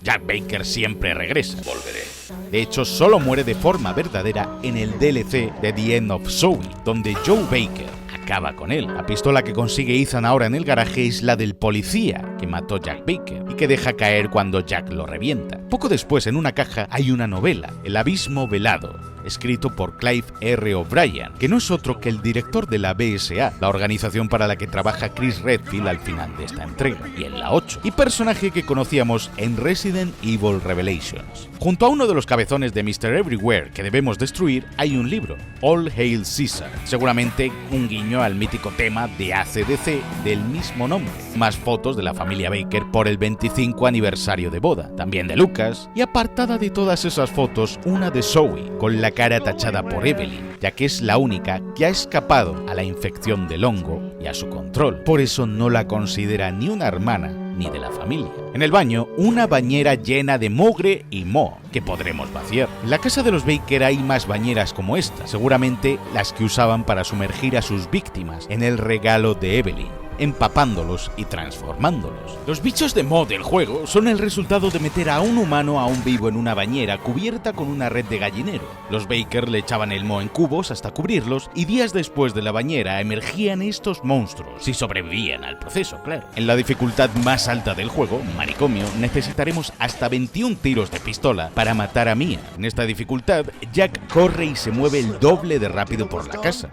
Jack Baker siempre regresa. Volveré. De hecho, solo muere de forma verdadera en el DLC de The End of Zoe, donde Joe Baker acaba con él. La pistola que consigue Ethan ahora en el garaje es la del policía que mató Jack Baker y que deja caer cuando Jack lo revienta. Poco después, en una caja, hay una novela, El Abismo Velado, escrito por Clive R. O'Brien, que no es otro que el director de la BSA, la organización para la que trabaja Chris Redfield al final de esta entrega, y en la 8, y personaje que conocíamos en Resident Evil Revelations. Junto a uno de los cabezones de Mr. Everywhere que debemos destruir, hay un libro, All Hail Caesar, seguramente un guiño al mítico tema de AC/DC del mismo nombre, más fotos de la familia Baker por el 25 aniversario de boda, también de Lucas, y apartada de todas esas fotos, una de Zoe, con la cara tachada por Evelyn, ya que es la única que ha escapado a la infección del hongo y a su control. Por eso no la considera ni una hermana ni de la familia. En el baño, una bañera llena de mugre y moho que podremos vaciar. En la casa de los Baker hay más bañeras como esta, seguramente las que usaban para sumergir a sus víctimas en el regalo de Evelyn, empapándolos y transformándolos. Los bichos de moho del juego son el resultado de meter a un humano aún vivo en una bañera cubierta con una red de gallinero. Los Baker le echaban el moho en cubos hasta cubrirlos y días después de la bañera emergían estos monstruos, si sobrevivían al proceso, claro. En la dificultad más alta del juego, Manicomio, necesitaremos hasta 21 tiros de pistola para matar a Mia. En esta dificultad, Jack corre y se mueve el doble de rápido por la casa.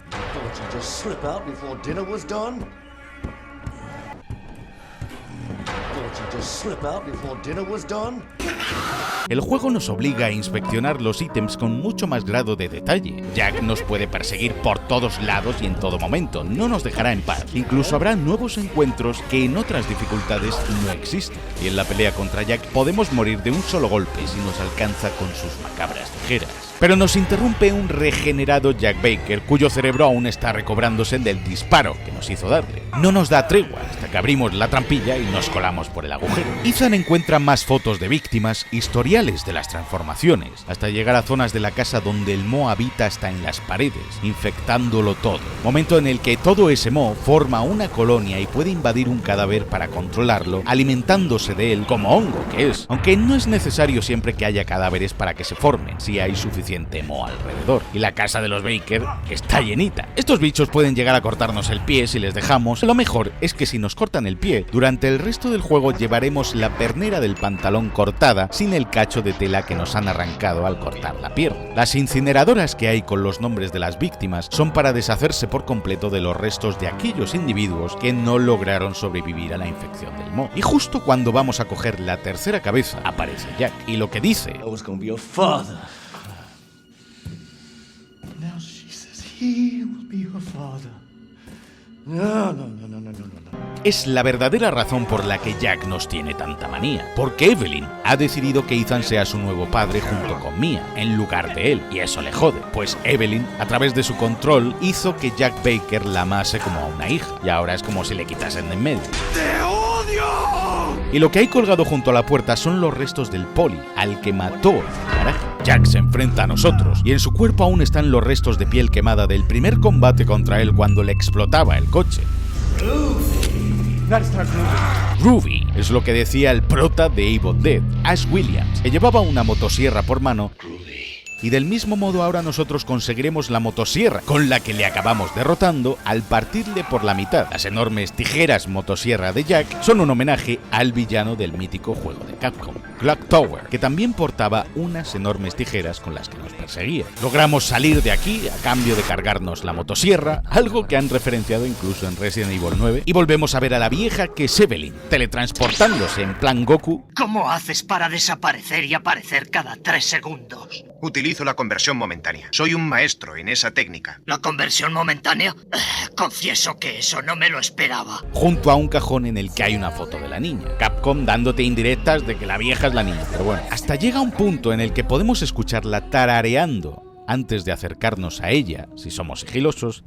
El juego nos obliga a inspeccionar los ítems con mucho más grado de detalle. Jack nos puede perseguir por todos lados y en todo momento, no nos dejará en paz. Incluso habrá nuevos encuentros que en otras dificultades no existen. Y en la pelea contra Jack podemos morir de un solo golpe si nos alcanza con sus macabras tijeras. Pero nos interrumpe un regenerado Jack Baker cuyo cerebro aún está recobrándose del disparo que nos hizo darle. No nos da tregua hasta que abrimos la trampilla y nos colamos por el agujero. Ethan encuentra más fotos de víctimas, historiales de las transformaciones, hasta llegar a zonas de la casa donde el moho habita hasta en las paredes, infectándolo todo. Momento en el que todo ese moho forma una colonia y puede invadir un cadáver para controlarlo, alimentándose de él como hongo que es. Aunque no es necesario siempre que haya cadáveres para que se formen, si hay suficiente moho alrededor. Y la casa de los Baker está llenita. Estos bichos pueden llegar a cortarnos el pie si les dejamos. Lo mejor es que si nos cortan el pie, durante el resto del juego llevaremos la pernera del pantalón cortada sin el cacho de tela que nos han arrancado al cortar la pierna. Las incineradoras que hay con los nombres de las víctimas son para deshacerse por completo de los restos de aquellos individuos que no lograron sobrevivir a la infección del moho. Y justo cuando vamos a coger la tercera cabeza, aparece Jack. Y lo que dice... Es la verdadera razón por la que Jack nos tiene tanta manía, porque Evelyn ha decidido que Ethan sea su nuevo padre junto con Mia, en lugar de él, y eso le jode, pues Evelyn, a través de su control, hizo que Jack Baker la amase como a una hija, y ahora es como si le quitasen de en medio. ¡Te odio! Y lo que hay colgado junto a la puerta son los restos del poli, al que mató en el garaje. Jack se enfrenta a nosotros, y en su cuerpo aún están los restos de piel quemada del primer combate contra él cuando le explotaba el coche. Ruby es lo que decía el prota de Evil Dead, Ash Williams, que llevaba una motosierra por mano. Y del mismo modo ahora nosotros conseguiremos la motosierra, con la que le acabamos derrotando al partirle por la mitad. Las enormes tijeras motosierra de Jack son un homenaje al villano del mítico juego de Capcom, Clock Tower, que también portaba unas enormes tijeras con las que nos perseguía. Logramos salir de aquí a cambio de cargarnos la motosierra, algo que han referenciado incluso en Resident Evil 9, y volvemos a ver a la vieja que es Evelyn, teletransportándose en plan Goku. ¿Cómo haces para desaparecer y aparecer cada 3 segundos? Utilizo la conversión momentánea. Soy un maestro en esa técnica. ¿La conversión momentánea? Confieso que eso no me lo esperaba. Junto a un cajón en el que hay una foto de la niña. Capcom dándote indirectas de que la vieja es la niña. Pero bueno, hasta llega un punto en el que podemos escucharla tarareando antes de acercarnos a ella, si somos sigilosos,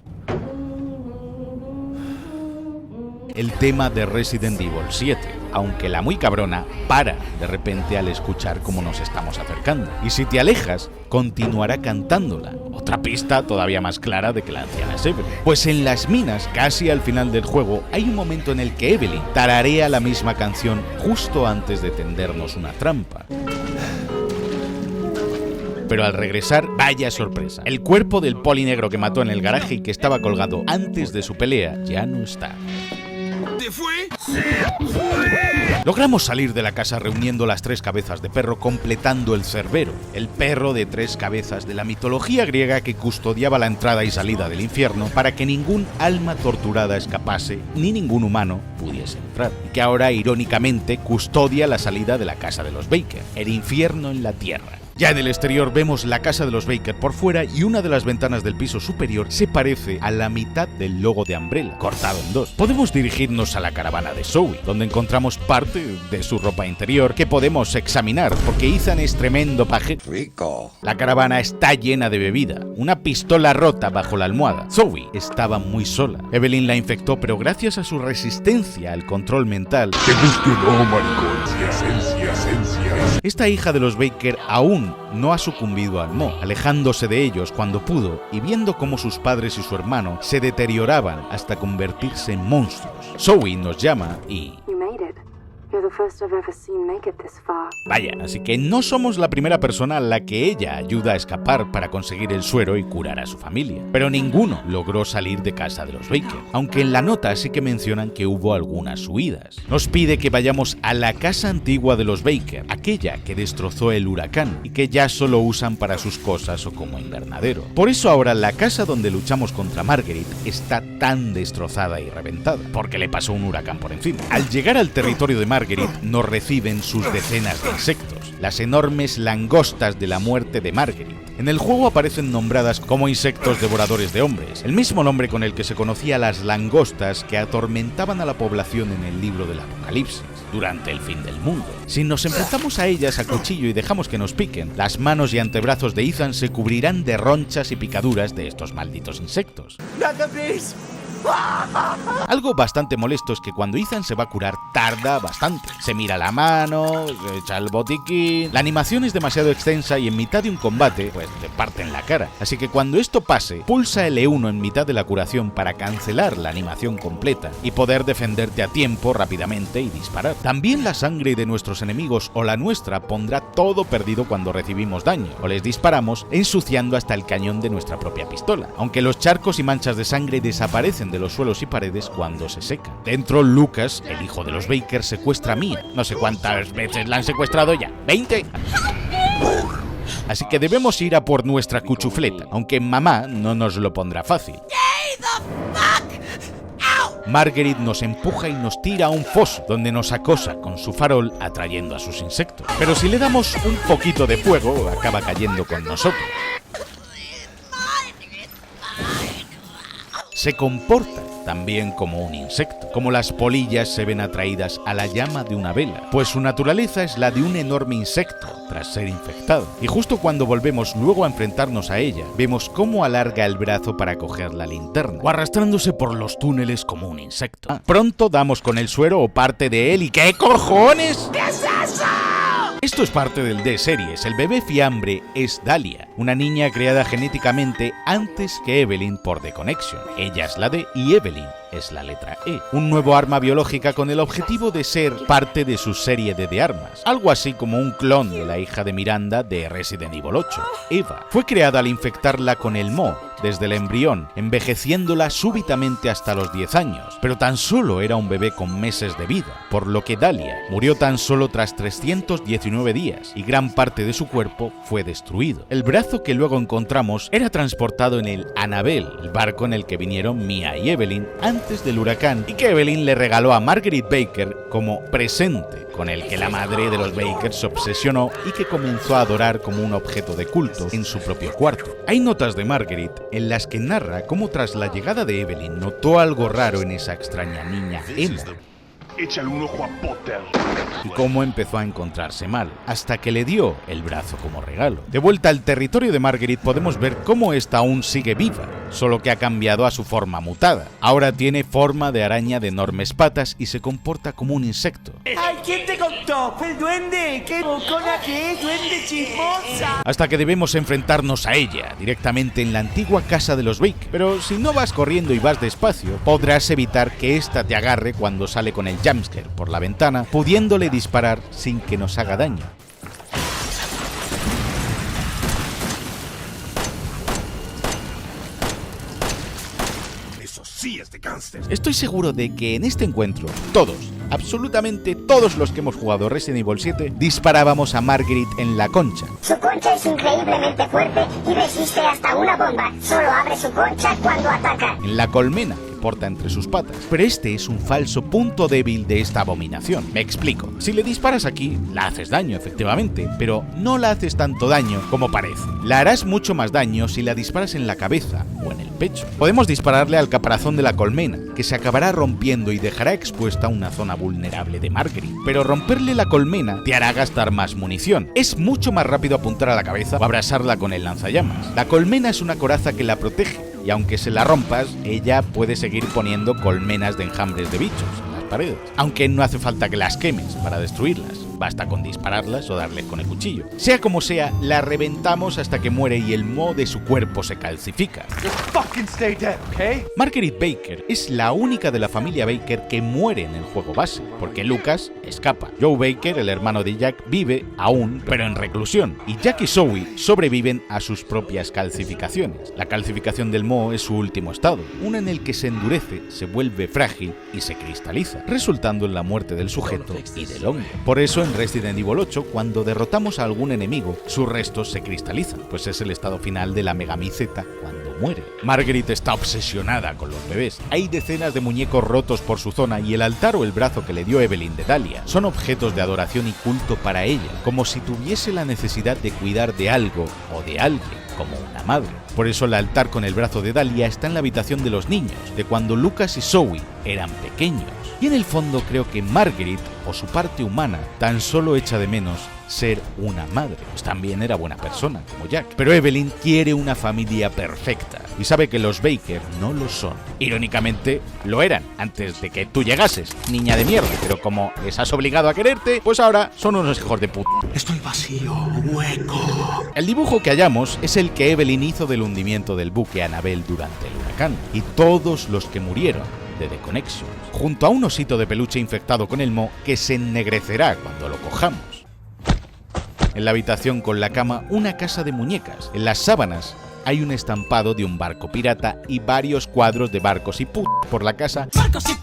el tema de Resident Evil 7, aunque la muy cabrona para de repente al escuchar cómo nos estamos acercando. Y si te alejas, continuará cantándola. Otra pista todavía más clara de que la anciana es Evelyn. Pues en las minas, casi al final del juego, hay un momento en el que Evelyn tararea la misma canción justo antes de tendernos una trampa. Pero al regresar, vaya sorpresa. El cuerpo del poli negro que mató en el garaje y que estaba colgado antes de su pelea ya no está. ¿Te fue? ¡Se fue! Logramos salir de la casa reuniendo las 3 cabezas de perro, completando el Cerbero, el perro de 3 cabezas de la mitología griega que custodiaba la entrada y salida del infierno para que ningún alma torturada escapase ni ningún humano pudiese entrar, y que ahora irónicamente custodia la salida de la casa de los Baker, el infierno en la tierra. Ya en el exterior vemos la casa de los Baker por fuera y una de las ventanas del piso superior se parece a la mitad del logo de Umbrella, cortado en 2. Podemos dirigirnos a la caravana de Zoe, donde encontramos parte de su ropa interior que podemos examinar, porque Ethan es tremendo paje. Rico. La caravana está llena de bebida, una pistola rota bajo la almohada. Zoe estaba muy sola. Evelyn la infectó, pero gracias a su resistencia al control mental... Te guste o no, maricón, esencia. Esta hija de los Baker aún no ha sucumbido al moho, alejándose de ellos cuando pudo y viendo cómo sus padres y su hermano se deterioraban hasta convertirse en monstruos. Zoe nos llama y... Vaya, así que no somos la primera persona a la que ella ayuda a escapar para conseguir el suero y curar a su familia. Pero ninguno logró salir de casa de los Baker, aunque en la nota sí que mencionan que hubo algunas huidas. Nos pide que vayamos a la casa antigua de los Baker, aquella que destrozó el huracán y que ya solo usan para sus cosas o como invernadero. Por eso ahora la casa donde luchamos contra Marguerite está tan destrozada y reventada, porque le pasó un huracán por encima. Al llegar al territorio de Marguerite nos reciben sus decenas de insectos, las enormes langostas de la muerte de Marguerite. En el juego aparecen nombradas como insectos devoradores de hombres, el mismo nombre con el que se conocía a las langostas que atormentaban a la población en el libro del Apocalipsis, durante el fin del mundo. Si nos enfrentamos a ellas a cuchillo y dejamos que nos piquen, las manos y antebrazos de Ethan se cubrirán de ronchas y picaduras de estos malditos insectos. Algo bastante molesto es que cuando Ethan se va a curar tarda bastante. Se mira la mano, se echa el botiquín... La animación es demasiado extensa y en mitad de un combate, pues te parten la cara. Así que cuando esto pase, pulsa L1 en mitad de la curación para cancelar la animación completa y poder defenderte a tiempo rápidamente y disparar. También la sangre de nuestros enemigos o la nuestra pondrá todo perdido cuando recibimos daño o les disparamos, ensuciando hasta el cañón de nuestra propia pistola. Aunque los charcos y manchas de sangre desaparecen de los suelos y paredes cuando se seca. Dentro, Lucas, el hijo de los Baker, secuestra a Mia. No sé cuántas veces la han secuestrado ya. ¿20? Así que debemos ir a por nuestra cuchufleta, aunque mamá no nos lo pondrá fácil. Marguerite nos empuja y nos tira a un foso, donde nos acosa con su farol atrayendo a sus insectos. Pero si le damos un poquito de fuego, acaba cayendo con nosotros. Se comporta también como un insecto, como las polillas se ven atraídas a la llama de una vela, pues su naturaleza es la de un enorme insecto tras ser infectado. Y justo cuando volvemos luego a enfrentarnos a ella, vemos cómo alarga el brazo para coger la linterna, o arrastrándose por los túneles como un insecto. Pronto damos con el suero o parte de él y ¿qué cojones? ¿Qué es eso? Esto es parte del D-Series. El bebé fiambre es Dahlia, una niña creada genéticamente antes que Evelyn por The Connection. Ella es la D y Evelyn es la letra E. Un nuevo arma biológica con el objetivo de ser parte de su serie de armas. Algo así como un clon de la hija de Miranda de Resident Evil 8, Eva. Fue creada al infectarla con el moho desde el embrión, envejeciéndola súbitamente hasta los 10 años. Pero tan solo era un bebé con meses de vida, por lo que Dahlia murió tan solo tras 319 días y gran parte de su cuerpo fue destruido. El brazo que luego encontramos era transportado en el Annabelle, el barco en el que vinieron Mia y Evelyn antes del huracán y que Evelyn le regaló a Marguerite Baker como presente, con el que la madre de los Baker se obsesionó y que comenzó a adorar como un objeto de culto en su propio cuarto. Hay notas de Marguerite en las que narra cómo tras la llegada de Evelyn notó algo raro en esa extraña niña Emma. Échale un ojo a Potter. Y cómo empezó a encontrarse mal, hasta que le dio el brazo como regalo. De vuelta al territorio de Marguerite podemos ver cómo esta aún sigue viva, solo que ha cambiado a su forma mutada. Ahora tiene forma de araña de enormes patas y se comporta como un insecto. ¡Ay, quién te contó! ¡Fue el duende! ¡Qué bocona que es, duende chismosa! Hasta que debemos enfrentarnos a ella, directamente en la antigua casa de los Baker. Pero si no vas corriendo y vas despacio, podrás evitar que ésta te agarre cuando sale con el jumpscare por la ventana, pudiéndole disparar sin que nos haga daño. Eso sí es de gángster. Estoy seguro de que en este encuentro, todos, absolutamente todos los que hemos jugado Resident Evil 7 disparábamos a Marguerite en la concha. Su concha es increíblemente fuerte y resiste hasta una bomba. Solo abre su concha cuando ataca. En la colmena que porta entre sus patas. Pero este es un falso punto débil de esta abominación. Me explico. Si le disparas aquí, la haces daño, efectivamente, pero no la haces tanto daño como parece. La harás mucho más daño si la disparas en la cabeza o en el pecho. Podemos dispararle al caparazón de la colmena, que se acabará rompiendo y dejará expuesta una zona vulnerable de Marguerite. Pero romperle la colmena te hará gastar más munición. Es mucho más rápido apuntar a la cabeza o abrazarla con el lanzallamas. La colmena es una coraza que la protege, y aunque se la rompas, ella puede seguir poniendo colmenas de enjambres de bichos en las paredes. Aunque no hace falta que las quemes para destruirlas. Basta con dispararlas o darles con el cuchillo. Sea como sea, la reventamos hasta que muere y el moho de su cuerpo se calcifica. Marguerite Baker es la única de la familia Baker que muere en el juego base, porque Lucas escapa. Joe Baker, el hermano de Jack, vive aún, pero en reclusión, y Jack y Zoe sobreviven a sus propias calcificaciones. La calcificación del moho es su último estado, uno en el que se endurece, se vuelve frágil y se cristaliza, resultando en la muerte del sujeto y del hongo. Por eso en Resident Evil 8, cuando derrotamos a algún enemigo, sus restos se cristalizan, pues es el estado final de la megamiceta cuando muere. Marguerite está obsesionada con los bebés. Hay decenas de muñecos rotos por su zona y el altar o el brazo que le dio Evelyn de Dahlia son objetos de adoración y culto para ella, como si tuviese la necesidad de cuidar de algo o de alguien, como una madre. Por eso el altar con el brazo de Dahlia está en la habitación de los niños, de cuando Lucas y Zoe eran pequeños. Y en el fondo creo que Marguerite, o su parte humana, tan solo echa de menos ser una madre. Pues también era buena persona, como Jack. Pero Evelyn quiere una familia perfecta y sabe que los Baker no lo son. Irónicamente, lo eran antes de que tú llegases, niña de mierda. Pero como les has obligado a quererte, pues ahora son unos hijos de puta. Estoy vacío, hueco. El dibujo que hallamos es el que Evelyn hizo del hundimiento del buque Annabelle durante el huracán. Y todos los que murieron de The Connection, junto a un osito de peluche infectado con el moho que se ennegrecerá cuando lo cojamos. En la habitación con la cama, una casa de muñecas. En las sábanas hay un estampado de un barco pirata y varios cuadros de barcos y por la casa. ¡Barcos y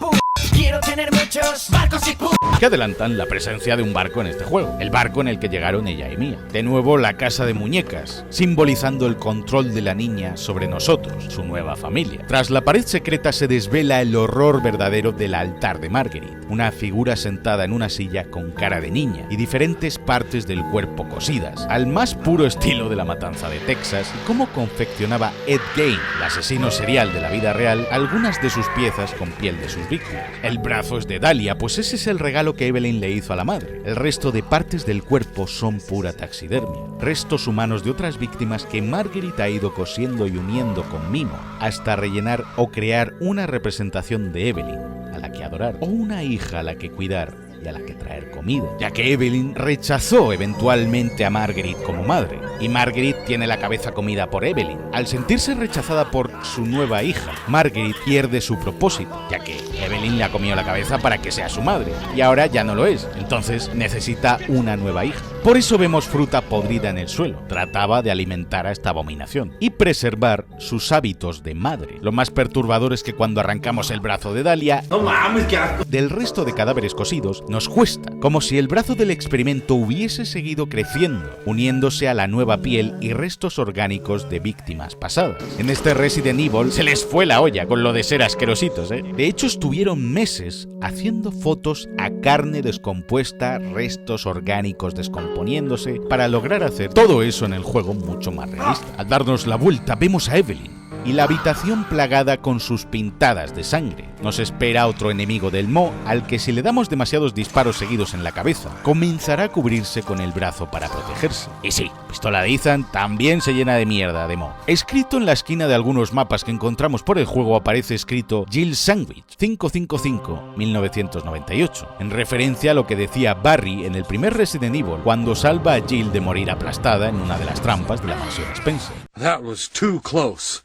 quiero tener muchos barcos y que adelantan la presencia de un barco en este juego, el barco en el que llegaron ella y Mia. De nuevo la casa de muñecas, simbolizando el control de la niña sobre nosotros, su nueva familia. Tras la pared secreta se desvela el horror verdadero del altar de Marguerite, una figura sentada en una silla con cara de niña y diferentes partes del cuerpo cosidas, al más puro estilo de La Matanza de Texas, y cómo confeccionaba Ed Gein, el asesino serial de la vida real, algunas de sus piezas con piel de sus víctimas. El brazo es de Dahlia, pues ese es el regalo que Evelyn le hizo a la madre. El resto de partes del cuerpo son pura taxidermia, restos humanos de otras víctimas que Marguerite ha ido cosiendo y uniendo con mimo, hasta rellenar o crear una representación de Evelyn, a la que adorar, o una hija a la que cuidar y a la que traer comida, ya que Evelyn rechazó eventualmente a Marguerite como madre, y Marguerite tiene la cabeza comida por Evelyn. Al sentirse rechazada por su nueva hija, Marguerite pierde su propósito, ya que Evelyn le ha comido la cabeza para que sea su madre, y ahora ya no lo es, entonces necesita una nueva hija. Por eso vemos fruta podrida en el suelo. Trataba de alimentar a esta abominación y preservar sus hábitos de madre. Lo más perturbador es que cuando arrancamos el brazo de Dahlia, ¡no mames, qué asco!, del resto de cadáveres cosidos, nos cuesta, como si el brazo del experimento hubiese seguido creciendo, uniéndose a la nueva piel y restos orgánicos de víctimas pasadas. En este Resident Evil se les fue la olla con lo de ser asquerositos, ¿eh? De hecho, estuvieron meses haciendo fotos a carne descompuesta, restos orgánicos descomponiéndose, para lograr hacer todo eso en el juego mucho más realista. Al darnos la vuelta, vemos a Evelyn y la habitación plagada con sus pintadas de sangre. Nos espera otro enemigo del moho, al que si le damos demasiados disparos seguidos en la cabeza, comenzará a cubrirse con el brazo para protegerse. Y sí, pistola de Ethan también se llena de mierda de moho. Escrito en la esquina de algunos mapas que encontramos por el juego aparece escrito Jill Sandwich 555 1998, en referencia a lo que decía Barry en el primer Resident Evil cuando salva a Jill de morir aplastada en una de las trampas de la mansión Spencer. That was too close.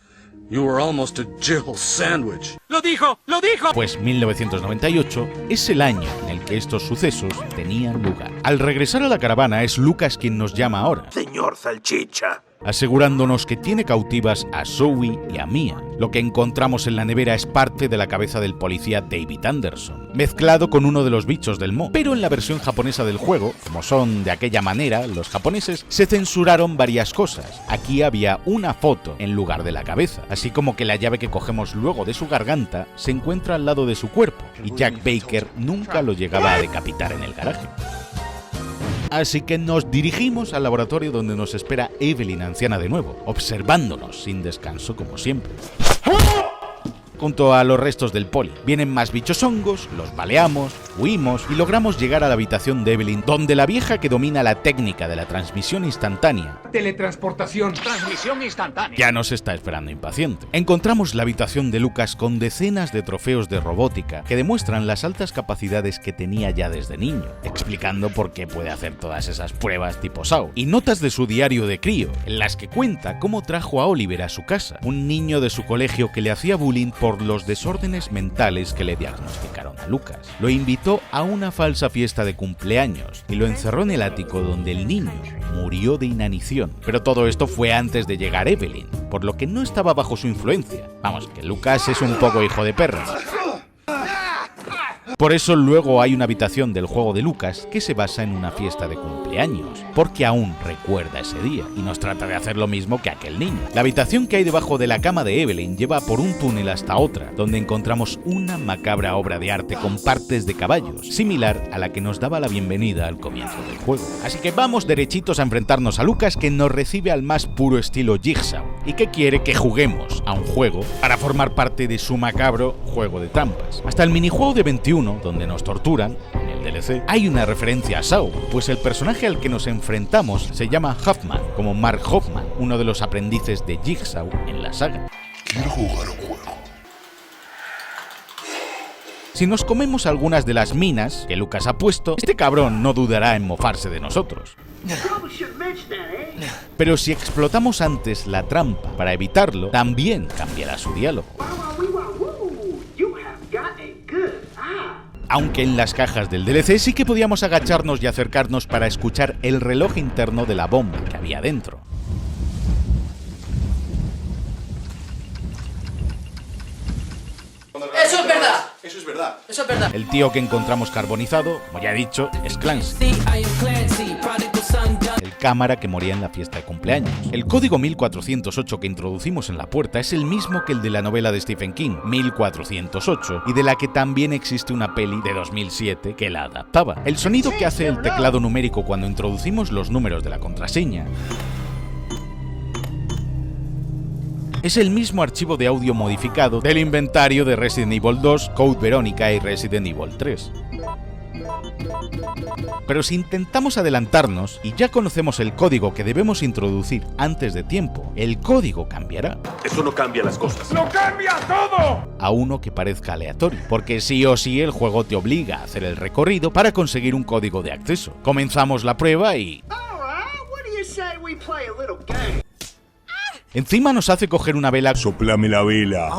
You were almost a Jill sandwich. ¡Lo dijo! ¡Lo dijo! Pues 1998 es el año en el que estos sucesos tenían lugar. Al regresar a la caravana es Lucas quien nos llama ahora. Señor Salchicha, asegurándonos que tiene cautivas a Zoe y a Mia. Lo que encontramos en la nevera es parte de la cabeza del policía David Anderson, mezclado con uno de los bichos del Mo. Pero en la versión japonesa del juego, como son de aquella manera los japoneses, se censuraron varias cosas. Aquí había una foto en lugar de la cabeza, así como que la llave que cogemos luego de su garganta se encuentra al lado de su cuerpo, y Jack Baker nunca lo llegaba a decapitar en el garaje. Así que nos dirigimos al laboratorio donde nos espera Evelyn anciana de nuevo, observándonos sin descanso como siempre. Junto a los restos del poli, vienen más bichos hongos, los baleamos, huimos y logramos llegar a la habitación de Evelyn, donde la vieja que domina la técnica de la transmisión instantánea, teletransportación, transmisión instantánea, ya nos está esperando impaciente. Encontramos la habitación de Lucas con decenas de trofeos de robótica que demuestran las altas capacidades que tenía ya desde niño, explicando por qué puede hacer todas esas pruebas tipo Saw, y notas de su diario de crío, en las que cuenta cómo trajo a Oliver a su casa, un niño de su colegio que le hacía bullying por los desórdenes mentales que le diagnosticaron a Lucas. Lo invitó a una falsa fiesta de cumpleaños y lo encerró en el ático donde el niño murió de inanición. Pero todo esto fue antes de llegar Evelyn, por lo que no estaba bajo su influencia. Vamos, que Lucas es un poco hijo de perra. Por eso luego hay una habitación del juego de Lucas que se basa en una fiesta de cumpleaños, porque aún recuerda ese día y nos trata de hacer lo mismo que aquel niño. La habitación que hay debajo de la cama de Evelyn lleva por un túnel hasta otra, donde encontramos una macabra obra de arte con partes de caballos, similar a la que nos daba la bienvenida al comienzo del juego. Así que vamos derechitos a enfrentarnos a Lucas, que nos recibe al más puro estilo Jigsaw y que quiere que juguemos a un juego para formar parte de su macabro juego de trampas. Hasta el minijuego de 21, donde nos torturan, en el DLC, hay una referencia a Saw, pues el personaje al que nos enfrentamos se llama Hoffman, como Mark Hoffman, uno de los aprendices de Jigsaw en la saga. Quiero jugar un juego. Si nos comemos algunas de las minas que Lucas ha puesto, este cabrón no dudará en mofarse de nosotros. Pero si explotamos antes la trampa para evitarlo, también cambiará su diálogo. Aunque en las cajas del DLC sí que podíamos agacharnos y acercarnos para escuchar el reloj interno de la bomba que había dentro. ¡Eso es verdad! Eso es verdad. Eso es verdad. El tío que encontramos carbonizado, como ya he dicho, es Clancy, el cámara que moría en la fiesta de cumpleaños. El código 1408 que introducimos en la puerta es el mismo que el de la novela de Stephen King, 1408, y de la que también existe una peli de 2007 que la adaptaba. El sonido que hace el teclado numérico cuando introducimos los números de la contraseña es el mismo archivo de audio modificado del inventario de Resident Evil 2, Code Verónica y Resident Evil 3. Pero si intentamos adelantarnos y ya conocemos el código que debemos introducir antes de tiempo, el código cambiará. Eso no cambia las cosas. ¡Lo cambia todo! A uno que parezca aleatorio, porque sí o sí el juego te obliga a hacer el recorrido para conseguir un código de acceso. Comenzamos la prueba y... Encima nos hace coger una vela, ¡Sóplame la vela!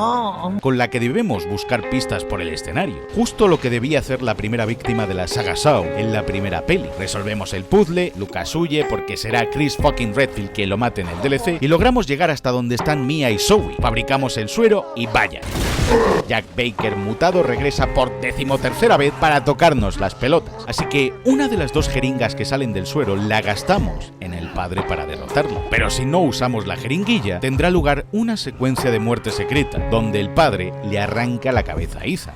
con la que debemos buscar pistas por el escenario. Justo lo que debía hacer la primera víctima de la saga Saw en la primera peli. Resolvemos el puzzle, Lucas huye porque será Chris fucking Redfield quien lo mate en el DLC y logramos llegar hasta donde están Mia y Zoe. Fabricamos el suero y vaya. Jack Baker mutado regresa por 13ª vez para tocarnos las pelotas. Así que una de las 2 jeringas que salen del suero la gastamos en el padre para derrotarlo. Pero si no usamos la jeringuilla, tendrá lugar una secuencia de muerte secreta, donde el padre le arranca la cabeza a Ethan.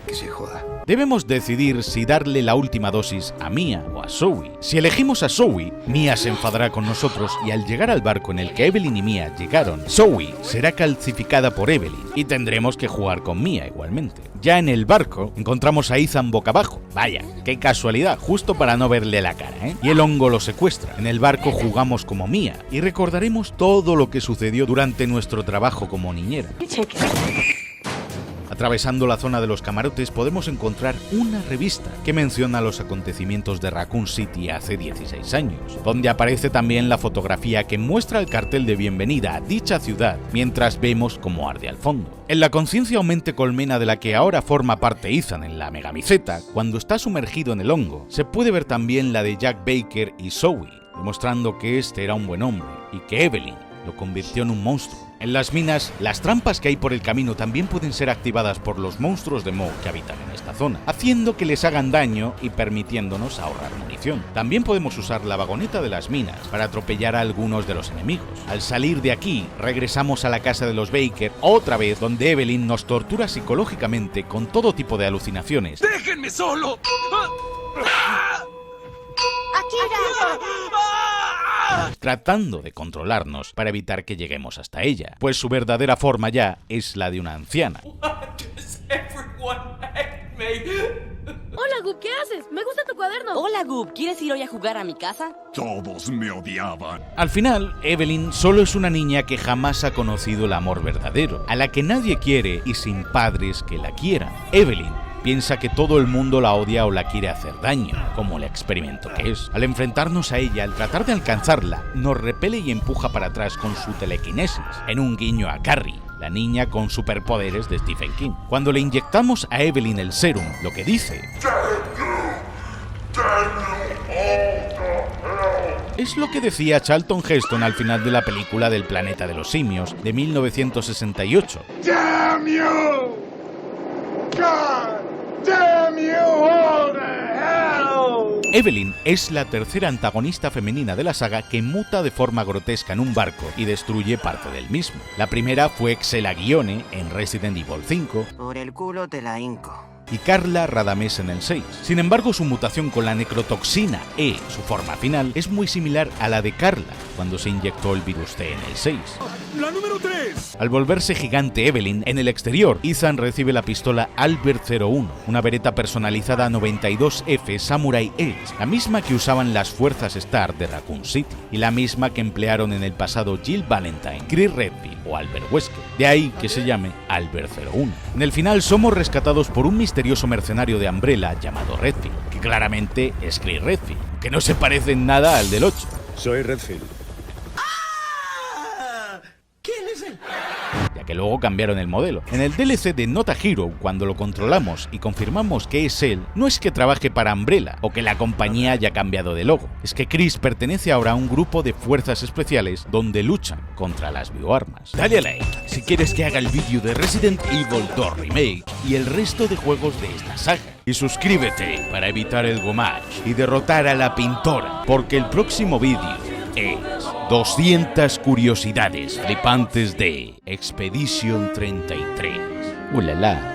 Que se joda. Debemos decidir si darle la última dosis a Mia o a Zoe. Si elegimos a Zoe, Mia se enfadará con nosotros y al llegar al barco en el que Evelyn y Mia llegaron, Zoe será calcificada por Evelyn y tendremos que jugar con Mia igualmente. Ya en el barco encontramos a Ethan boca abajo. Vaya, qué casualidad, justo para no verle la cara, ¿eh? Y el hongo lo secuestra. En el barco jugamos como Mia y recordaremos todo lo que sucedió durante nuestro trabajo como niñera. Atravesando la zona de los camarotes podemos encontrar una revista que menciona los acontecimientos de Raccoon City hace 16 años, donde aparece también la fotografía que muestra el cartel de bienvenida a dicha ciudad, mientras vemos cómo arde al fondo. En la conciencia aumente colmena de la que ahora forma parte Ethan en la megamiseta, cuando está sumergido en el hongo, se puede ver también la de Jack Baker y Zoe, demostrando que este era un buen hombre y que Evelyn lo convirtió en un monstruo. En las minas, las trampas que hay por el camino también pueden ser activadas por los monstruos de Moe que habitan en esta zona, haciendo que les hagan daño y permitiéndonos ahorrar munición. También podemos usar la vagoneta de las minas para atropellar a algunos de los enemigos. Al salir de aquí, regresamos a la casa de los Baker, otra vez donde Evelyn nos tortura psicológicamente con todo tipo de alucinaciones. ¡Déjenme solo! Tratando de controlarnos para evitar que lleguemos hasta ella, pues su verdadera forma ya es la de una anciana. Hola, Goop, ¿qué haces? Me gusta tu cuaderno. Hola, Goop, ¿quieres ir hoy a jugar a mi casa? Todos me odiaban. Al final, Evelyn solo es una niña que jamás ha conocido el amor verdadero, a la que nadie quiere y sin padres que la quieran. Evelyn piensa que todo el mundo la odia o la quiere hacer daño, como el experimento que es. Al enfrentarnos a ella, al tratar de alcanzarla, nos repele y empuja para atrás con su telequinesis, en un guiño a Carrie, la niña con superpoderes de Stephen King. Cuando le inyectamos a Evelyn el serum, lo que dice es lo que decía Charlton Heston al final de la película del Planeta de los Simios de 1968. Damn you! God! Damn you all to hell! Evelyn es la tercera antagonista femenina de la saga que muta de forma grotesca en un barco y destruye parte del mismo. La primera fue Xela Guione en Resident Evil 5. Por el culo te la hinco. Y Carla Radames en el 6. Sin embargo, su mutación con la necrotoxina E, su forma final, es muy similar a la de Carla cuando se inyectó el virus T en el 6. ¡La número 3! Al volverse gigante Evelyn, en el exterior, Ethan recibe la pistola Albert 01, una Beretta personalizada 92F Samurai Edge, la misma que usaban las fuerzas Star de Raccoon City, y la misma que emplearon en el pasado Jill Valentine, Chris Redfield o Albert Wesker, de ahí que se llame Albert 01. En el final somos rescatados por un misterioso mercenario de Umbrella llamado Redfield, que claramente es Chris Redfield, que no se parece en nada al del 8. Soy Redfield. ¿Quién es él? Ya que luego cambiaron el modelo. En el DLC de Not a Hero, cuando lo controlamos y confirmamos que es él, no es que trabaje para Umbrella o que la compañía haya cambiado de logo, es que Chris pertenece ahora a un grupo de fuerzas especiales donde luchan contra las bioarmas. Dale a like si quieres que haga el vídeo de Resident Evil 2 Remake y el resto de juegos de esta saga. Y suscríbete para evitar el gomage y derrotar a la pintora, porque el próximo vídeo es 200 curiosidades flipantes de Expedition 33. ¡Ulala!